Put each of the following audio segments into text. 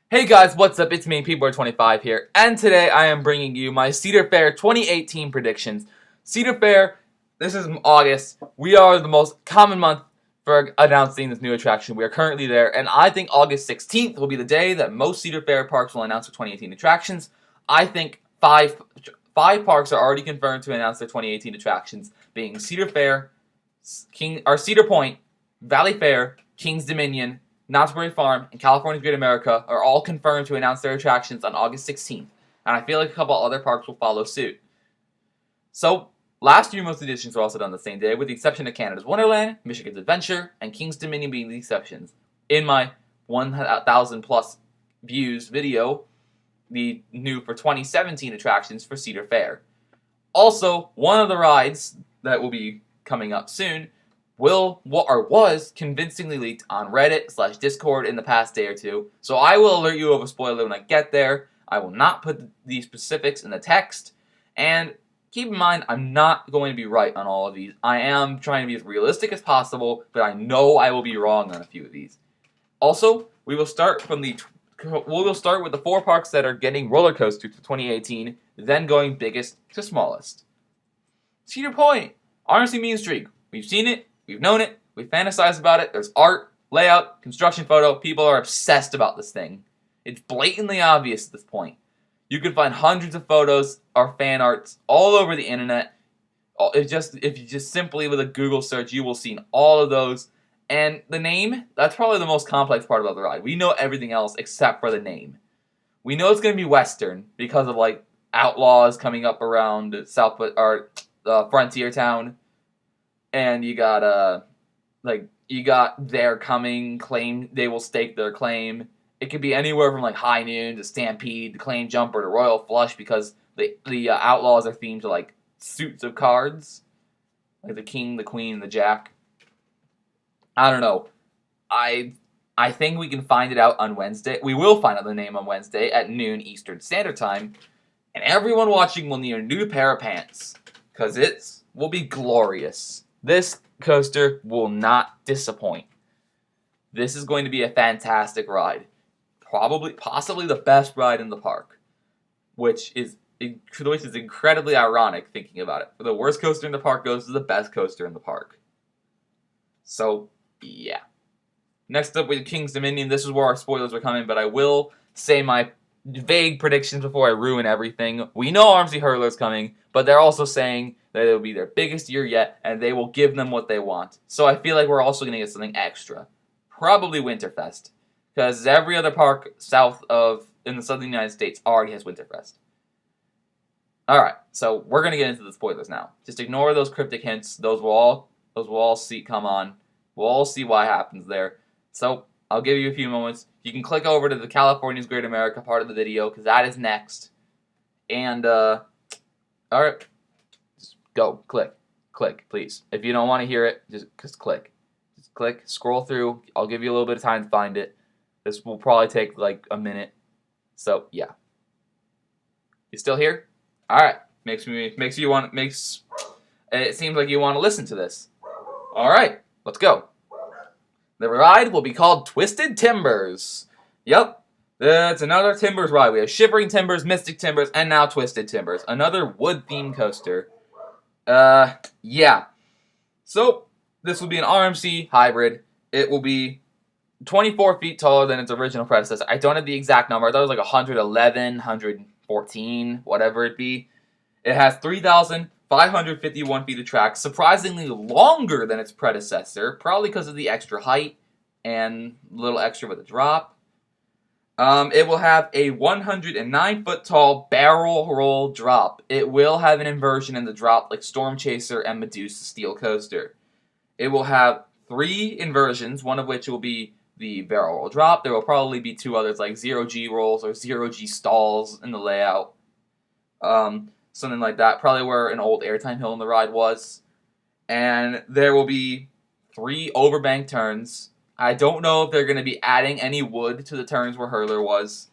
Hey guys, what's up? It's me, Peeboy25 here, and today I am bringing you my Cedar Fair 2018 predictions. Cedar Fair, this is August. We are the most common month for announcing this new attraction. We are currently there, and I think August 16th will be the day that most Cedar Fair parks will announce their 2018 attractions. I think five parks are already confirmed to announce their 2018 attractions, being Cedar Fair, Cedar Point, Valley Fair, King's Dominion, Knott's Berry Farm, and California's Great America are all confirmed to announce their attractions on August 16th, and I feel like a couple other parks will follow suit. So, last year most editions were also done the same day, with the exception of Canada's Wonderland, Michigan's Adventure, and King's Dominion being the exceptions. In my 1,000 plus views video, the new for 2017 attractions for Cedar Fair. Also, one of the rides that will be coming up soon was convincingly leaked on Reddit/Discord in the past day or two, so I will alert you of a spoiler when I get there. I will not put the specifics in the text, and keep in mind, I'm not going to be right on all of these. I am trying to be as realistic as possible, but I know I will be wrong on a few of these. Also, we will start with the 4 parks that are getting roller coasters for 2018, then going biggest to smallest. Cedar Point, honestly, Mean Streak. We've seen it. We've known it, we've fantasized about it, there's art, layout, construction photo, people are obsessed about this thing. It's blatantly obvious at this point. You can find hundreds of photos or fan arts all over the internet. If you just simply with a Google search, you will see all of those. And the name, that's probably the most complex part about the ride. We know everything else except for the name. We know it's going to be Western because of like outlaws coming up around Frontier Town. And you got their coming claim. They will stake their claim. It could be anywhere from like High Noon to Stampede to Claim Jumper to Royal Flush because the outlaws are themed to like suits of cards, like the King, the Queen, and the Jack. I don't know. I think we can find it out on Wednesday. We will find out the name on Wednesday at noon Eastern Standard Time, and everyone watching will need a new pair of pants because it will be glorious. This coaster will not disappoint. This is going to be a fantastic ride. Possibly the best ride in the park. Which is incredibly ironic thinking about it. The worst coaster in the park goes to the best coaster in the park. So, yeah. Next up with King's Dominion, this is where our spoilers are coming, but I will say my vague predictions before I ruin everything. We know Armsy Hurler's coming, but they're also saying that it'll be their biggest year yet, and they will give them what they want. So I feel like we're also going to get something extra. Probably Winterfest. Because every other park in the southern United States already has Winterfest. Alright, so we're going to get into the spoilers now. Just ignore those cryptic hints. Those will all come on. We'll all see what happens there. So, I'll give you a few moments. You can click over to the California's Great America part of the video, because that is next. And, alright. Go. Click, please. If you don't want to hear it, just click. Just click, scroll through. I'll give you a little bit of time to find it. This will probably take like a minute. So, yeah. You still here? Alright. It seems like you want to listen to this. Alright, let's go. The ride will be called Twisted Timbers. Yep. It's another Timbers ride. We have Shivering Timbers, Mystic Timbers, and now Twisted Timbers. Another wood-themed coaster. Yeah. So, this will be an RMC hybrid. It will be 24 feet taller than its original predecessor. I don't have the exact number. I thought it was like 111, 114, whatever it be. It has 3,551 feet of track, surprisingly longer than its predecessor, probably because of the extra height and a little extra with a drop. It will have a 109-foot tall barrel roll drop. It will have an inversion in the drop like Storm Chaser and Medusa Steel Coaster. It will have 3 inversions, one of which will be the barrel roll drop. There will probably be 2 others like 0G rolls or 0G stalls in the layout. Something like that. Probably where an old airtime hill in the ride was. And there will be 3 overbank turns. I don't know if they're going to be adding any wood to the turns where Hurler was.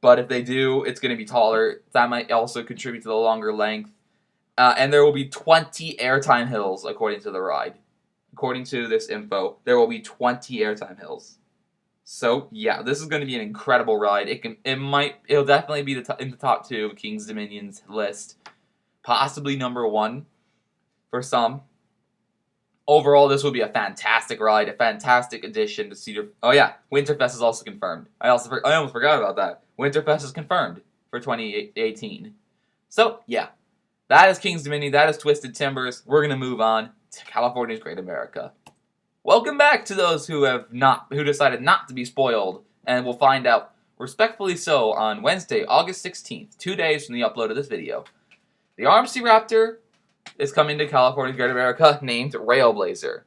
But if they do, it's going to be taller. That might also contribute to the longer length. And there will be 20 airtime hills, according to the ride. According to this info, there will be 20 airtime hills. So yeah, this is going to be an incredible ride. It'll definitely be in the top 2 of King's Dominion's list, possibly number 1 for some. Overall, this will be a fantastic ride, a fantastic addition to Cedar. Oh yeah, Winterfest is also confirmed. I almost forgot about that. Winterfest is confirmed for 2018. So yeah, that is King's Dominion. That is Twisted Timbers. We're gonna move on to California's Great America. Welcome back to those who decided not to be spoiled, and will find out respectfully so on Wednesday, August 16th, 2 days from the upload of this video. The RMC Raptor is coming to California's Great America, named Railblazer.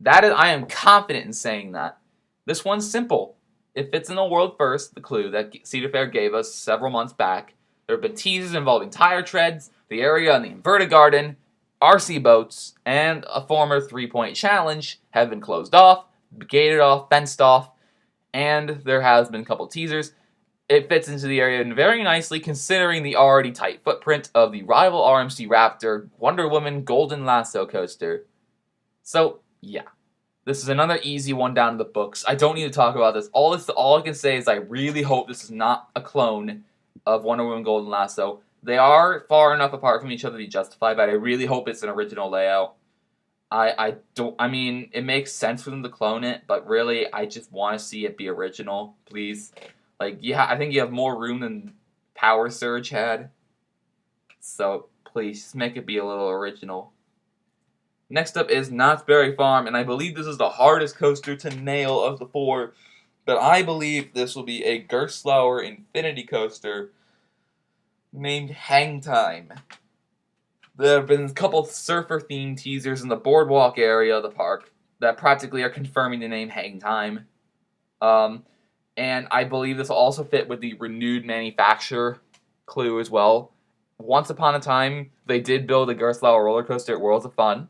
I am confident in saying that. This one's simple. It fits in the world first, the clue that Cedar Fair gave us several months back. There have been teasers involving tire treads, the area in the Invertigarden, RC boats, and a former 3-point challenge have been closed off, gated off, fenced off, and there has been a couple teasers. It fits into the area very nicely, considering the already tight footprint of the rival RMC Raptor Wonder Woman Golden Lasso coaster. So, yeah. This is another easy one down in the books. I don't need to talk about this. All I can say is I really hope this is not a clone of Wonder Woman Golden Lasso. They are far enough apart from each other to be justified, but I really hope it's an original layout. I mean, it makes sense for them to clone it, but really, I just want to see it be original, please. Like, yeah, I think you have more room than Power Surge had. So, please, just make it be a little original. Next up is Knott's Berry Farm, and I believe this is the hardest coaster to nail of the 4. But I believe this will be a Gerstlauer Infinity coaster named Hangtime. There have been a couple surfer-themed teasers in the boardwalk area of the park that practically are confirming the name Hangtime. And I believe this will also fit with the renewed manufacturer clue as well. Once upon a time, they did build a Gerstlauer roller coaster at Worlds of Fun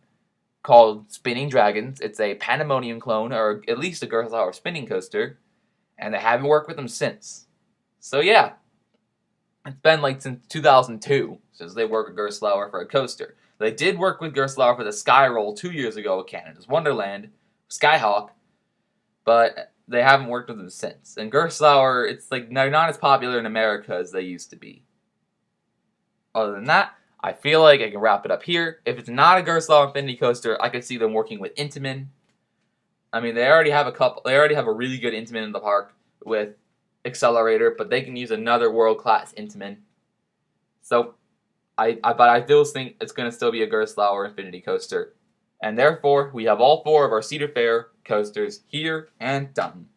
called Spinning Dragons. It's a Pandemonium clone, or at least a Gerstlauer spinning coaster, and they haven't worked with them since. So yeah, it's been like since 2002 since they worked with Gerstlauer for a coaster. They did work with Gerstlauer for the Sky Roll 2 years ago at Canada's Wonderland, Skyhawk, but they haven't worked with them since. And Gerstlauer, it's like they're not as popular in America as they used to be. Other than that, I feel like I can wrap it up here. If it's not a Gerstlauer Infinity coaster, I could see them working with Intamin. I mean, they already have a really good Intamin in the park with Accelerator, but they can use another world-class Intamin. So, but I still think it's going to still be a Gerstlauer Infinity coaster. And therefore, we have all 4 of our Cedar Fair coasters here and done.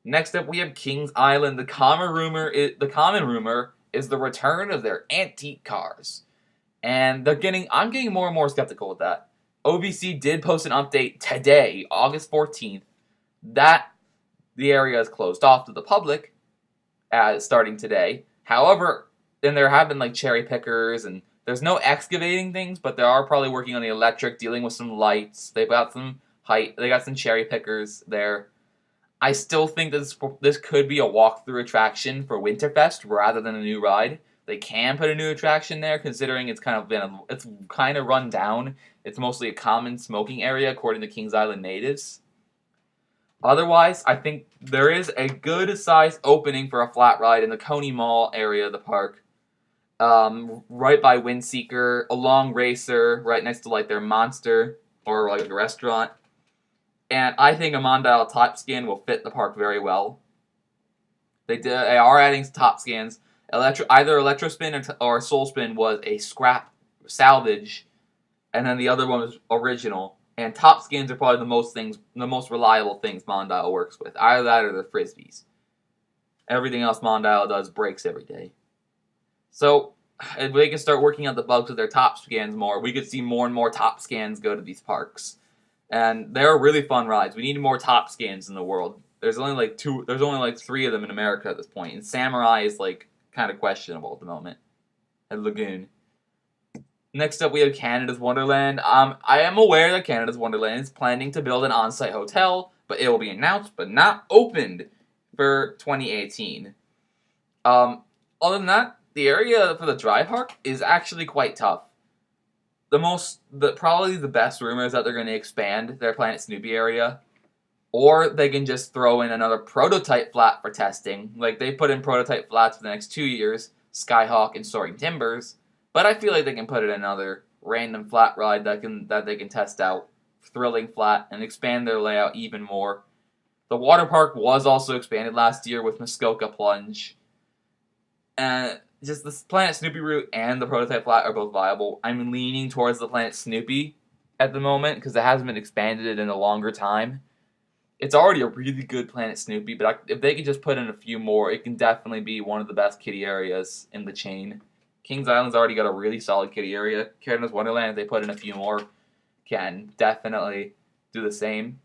Next up, we have Kings Island. The common rumor is the return of their antique cars. And I'm getting more and more skeptical with that. OVC did post an update today, August 14th, that the area is closed off to the public starting today. However, then there have been like cherry pickers, and there's no excavating things, but they are probably working on the electric, dealing with some lights. They've got some height. They got some cherry pickers there. I still think this could be a walkthrough attraction for Winterfest rather than a new ride. They can put a new attraction there, considering it's kind of run down. It's mostly a common smoking area, according to Kings Island natives. Otherwise, I think there is a good-sized opening for a flat ride in the Coney Mall area of the park. Right by Windseeker, along Racer, right next to like their Monster or like a restaurant. And I think a Mondial Top Scan will fit the park very well. They are adding Top Scans. Either Electrospin or Soul Spin was a scrap salvage, and then the other one was original. And Top Scans are probably the most reliable things Mondial works with. Either that or the Frisbees. Everything else Mondial does breaks every day. So, if they can start working out the bugs with their Top Scans more, we could see more and more Top Scans go to these parks. And they're really fun rides. We need more Top Scans in the world. There's only like 3 of them in America at this point. And Samurai is like kind of questionable at the moment. At Lagoon. Next up, we have Canada's Wonderland. I am aware that Canada's Wonderland is planning to build an on-site hotel, but it will be announced but not opened for 2018. Other than that, the area for the dry park is actually quite tough. Probably the best rumor is that they're going to expand their Planet Snoopy area. Or they can just throw in another prototype flat for testing. Like, they put in prototype flats for the next 2 years, Skyhawk and Soaring Timbers. But I feel like they can put in another random flat ride that they can test out, thrilling flat, and expand their layout even more. The water park was also expanded last year with Muskoka Plunge. And just the Planet Snoopy route and the prototype flat are both viable. I'm leaning towards the Planet Snoopy at the moment because it hasn't been expanded in a longer time. It's already a really good Planet Snoopy, but if they could just put in a few more, it can definitely be one of the best kiddie areas in the chain. Kings Island's already got a really solid kiddie area. Canada's Wonderland, if they put in a few more, can definitely do the same.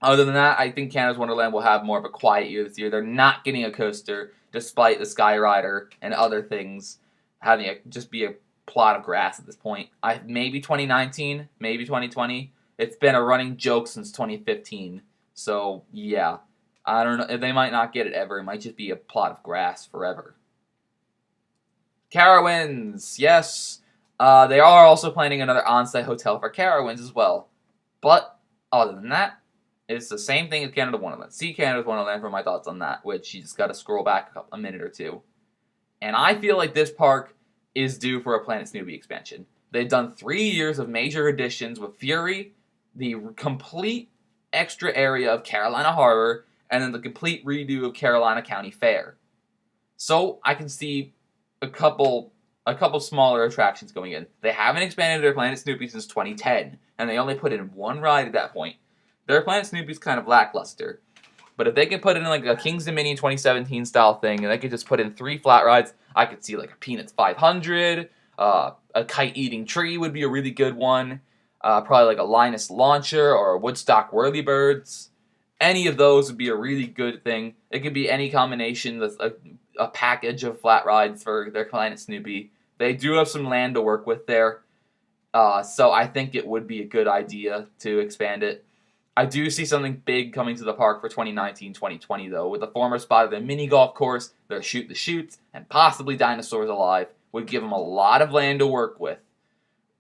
Other than that, I think Canada's Wonderland will have more of a quiet year this year. They're not getting a coaster, despite the Skyrider and other things having just be a plot of grass at this point. Maybe 2019, maybe 2020. It's been a running joke since 2015. So, yeah. I don't know. They might not get it ever. It might just be a plot of grass forever. Carowinds. Yes. They are also planning another on-site hotel for Carowinds as well. But, other than that, it's the same thing as Canada Wonderland. See Canada's Wonderland for my thoughts on that, which you just got to scroll back a minute or two. And I feel like this park is due for a Planet Snoopy expansion. They've done 3 years of major additions with Fury, the complete extra area of Carolina Harbor, and then the complete redo of Carolina County Fair. So I can see a couple smaller attractions going in. They haven't expanded their Planet Snoopy since 2010, and they only put in one ride at that point. Their Planet Snoopy's kind of lackluster. But if they can put in like a King's Dominion 2017 style thing, and they could just put in 3 flat rides, I could see like a Peanuts 500, a Kite Eating Tree would be a really good one. Probably like a Linus Launcher or a Woodstock Whirlybirds. Any of those would be a really good thing. It could be any combination with a package of flat rides for their Planet Snoopy. They do have some land to work with there. So I think it would be a good idea to expand it. I do see something big coming to the park for 2019-2020 though, with the former spot of their mini golf course, their Shoot the Chutes, and possibly Dinosaurs Alive would give them a lot of land to work with.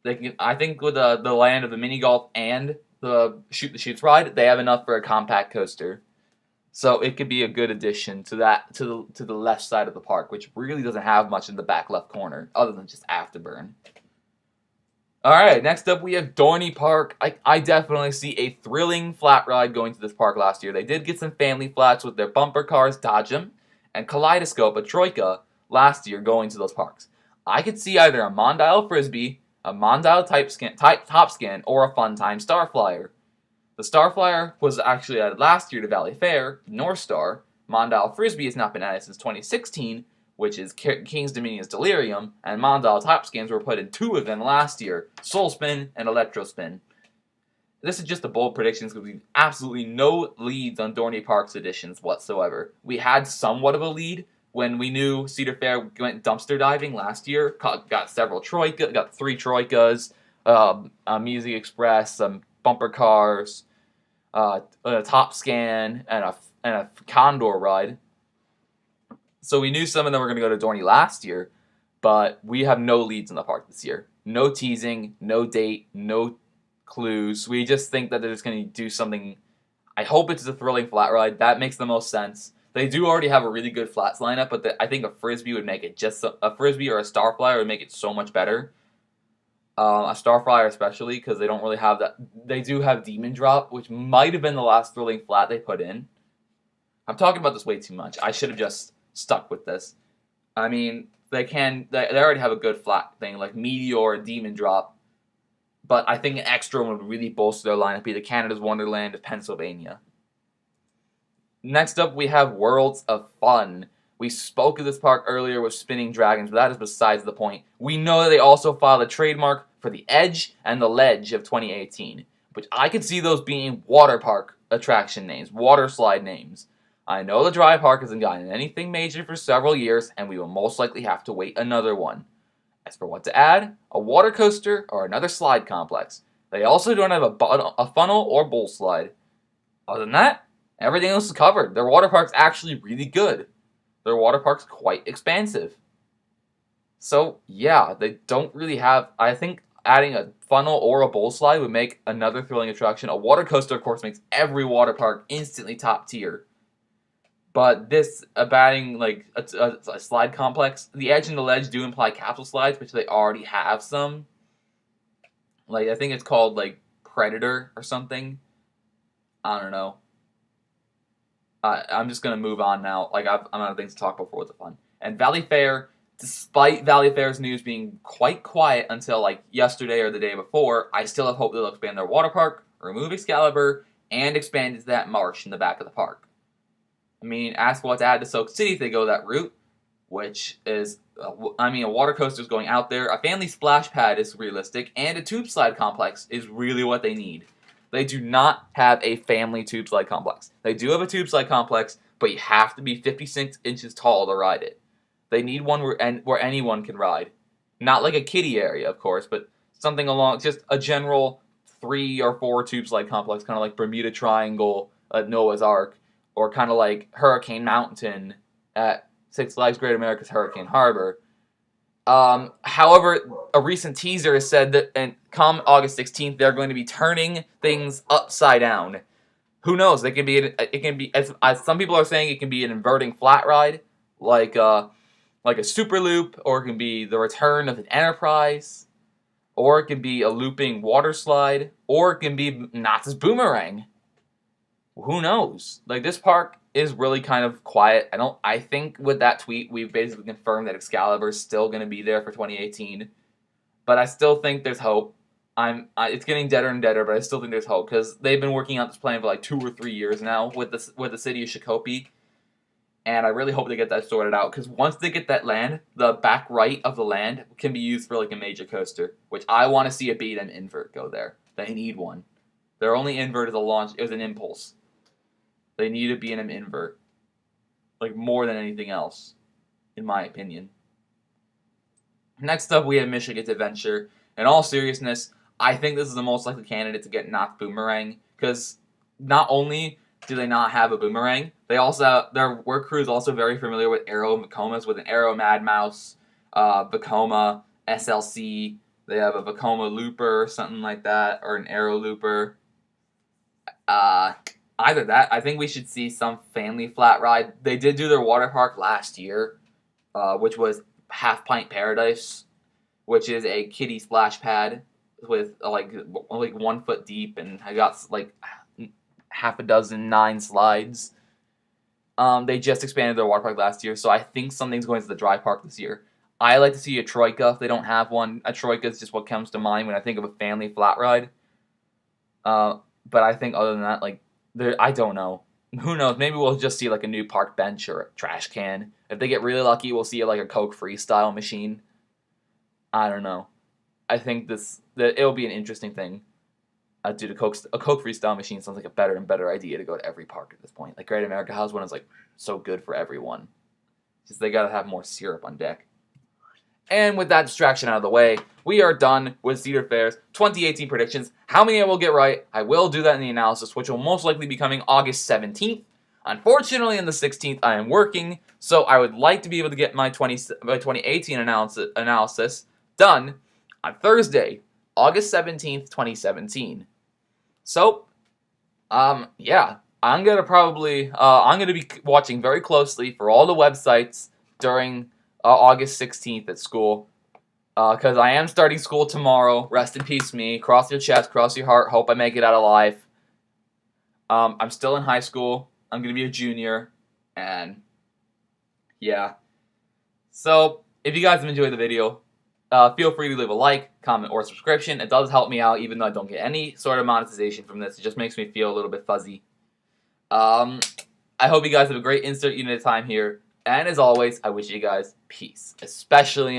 I think with the land of the mini golf and the Shoot the Chutes ride, they have enough for a compact coaster. So it could be a good addition to the left side of the park, which really doesn't have much in the back left corner, other than just Afterburn. Alright, next up we have Dorney Park. I definitely see a thrilling flat ride going to this park last year. They did get some family flats with their bumper cars, Dodge 'em, and Kaleidoscope, a Troika, last year going to those parks. I could see either a Mondial Frisbee, a Mondial Top Scan, or a Funtime Starflyer. The Starflyer was actually added last year to Valley Fair, North Star. Mondial Frisbee has not been added since 2016, which is King's Dominion's Delirium, and Mondial Top Scans were put in 2 of them last year, Soul Spin and Electro Spin. This is just a bold predictions because we have absolutely no leads on Dorney Park's editions whatsoever. We had somewhat of a lead when we knew Cedar Fair went dumpster diving last year, got 3 Troikas, a Music Express, some bumper cars, a Top Scan, and a Condor ride. So we knew some of them were going to go to Dorney last year, but we have no leads in the park this year. No teasing, no date, no clues. We just think that they're just going to do something. I hope it's a thrilling flat ride. That makes the most sense. They do already have a really good flats lineup, but I think a Frisbee would make it a Frisbee or a Starflyer would make it so much better. A Starflyer especially because they don't really have that. They do have Demon Drop, which might have been the last thrilling flat they put in. I'm talking about this way too much. I should have just stuck with this. I mean, they already have a good flat thing like Meteor and Demon Drop, but I think an extra one would really bolster their lineup, be the Canada's Wonderland of Pennsylvania. Next up, we have Worlds of Fun. We spoke of this park earlier with Spinning Dragons, but that is besides the point. We know that they also filed a trademark for the Edge and the Ledge of 2018, which I could see those being water park attraction names, water slide names. I know the dry park hasn't gotten anything major for several years, and we will most likely have to wait another one. As for what to add, a water coaster or another slide complex. They also don't have a funnel or bowl slide. Other than that, everything else is covered. Their water park's actually really good. Their water park's quite expansive. So, yeah, they don't really have... I think adding a funnel or a bowl slide would make another thrilling attraction. A water coaster, of course, makes every water park instantly top tier. But this, adding like a slide complex, the edge and the ledge do imply capsule slides, which they already have some. Like, I think it's called, like, Predator or something. I don't know. I'm just going to move on now. Like, I'm out of things to talk about for the fun. And Valley Fair, despite Valley Fair's news being quite quiet until, like, yesterday or the day before, I still have hope they'll expand their water park, remove Excalibur, and expand into that marsh in the back of the park. I mean, ask what to add to Soak City if they go that route, which is, a water coaster is going out there, a family splash pad is realistic, and a tube slide complex is really what they need. They do not have a family tube slide complex. They do have a tube slide complex, but you have to be 56 inches tall to ride it. They need one where anyone can ride. Not like a kiddie area, of course, but something along, just a general 3 or 4 tube slide complex, kind of like Bermuda Triangle at Noah's Ark, or kind of like Hurricane Mountain at Six Flags Great America's Hurricane Harbor. However, a recent teaser has said that come August 16th, they're going to be turning things upside down. Who knows? It can be as some people are saying, it can be an inverting flat ride, like a super loop, or it can be the return of an Enterprise, or it can be a looping water slide, or it can be Knott's Boomerang. Who knows? Like, this park is really kind of quiet. I think with that tweet, we've basically confirmed that Excalibur is still going to be there for 2018. But I still think there's hope. It's getting deader and deader, but I still think there's hope, because they've been working on this plan for like 2 or 3 years now with the city of Shakopee. And I really hope they get that sorted out, because once they get that land, the back right of the land can be used for like a major coaster, which I want to see a B&M Invert go there. They need one. Their only invert is a launch. It was an Impulse. They need a B&M Invert, like, more than anything else, in my opinion. Next up, we have Michigan's Adventure. In all seriousness, I think this is the most likely candidate to get Knott's Boomerang, because not only do they not have a boomerang, they also their work crew is also very familiar with Aero Vacomas, with an Aero Mad Mouse, Vacoma, SLC. They have a Vacoma Looper, something like that, or an Aero Looper. Either that, I think we should see some family flat ride. They did do their water park last year, which was Half Pint Paradise, which is a kiddie splash pad with like 1 foot deep, and I got like half a dozen 9 slides. They just expanded their water park last year, so I think something's going to the dry park this year. I like to see a Troika if they don't have one. A Troika is just what comes to mind when I think of a family flat ride. But I think other than that, like, I don't know. Who knows? Maybe we'll just see like a new park bench or a trash can. If they get really lucky, we'll see like a Coke freestyle machine. I don't know. I think it'll be an interesting thing. Dude, a Coke freestyle machine sounds like a better and better idea to go to every park at this point. Like, Great America has one is like so good for everyone. Just they gotta have more syrup on deck. And with that distraction out of the way, we are done with Cedar Fair's 2018 predictions. How many I will get right, I will do that in the analysis, which will most likely be coming August 17th. Unfortunately, on the 16th, I am working, so I would like to be able to get my 2018 analysis done on Thursday, August 17th, 2017. So, yeah, I'm gonna be watching very closely for all the websites during August 16th at school, because I am starting school tomorrow. Rest in peace, me. Cross your chest, cross your heart. Hope I make it out alive. I'm still in high school. I'm going to be a junior, and yeah. So, if you guys have enjoyed the video, feel free to leave a like, comment, or subscription. It does help me out, even though I don't get any sort of monetization from this. It just makes me feel a little bit fuzzy. I hope you guys have a great insert unit of time here. And as always, I wish you guys peace, especially in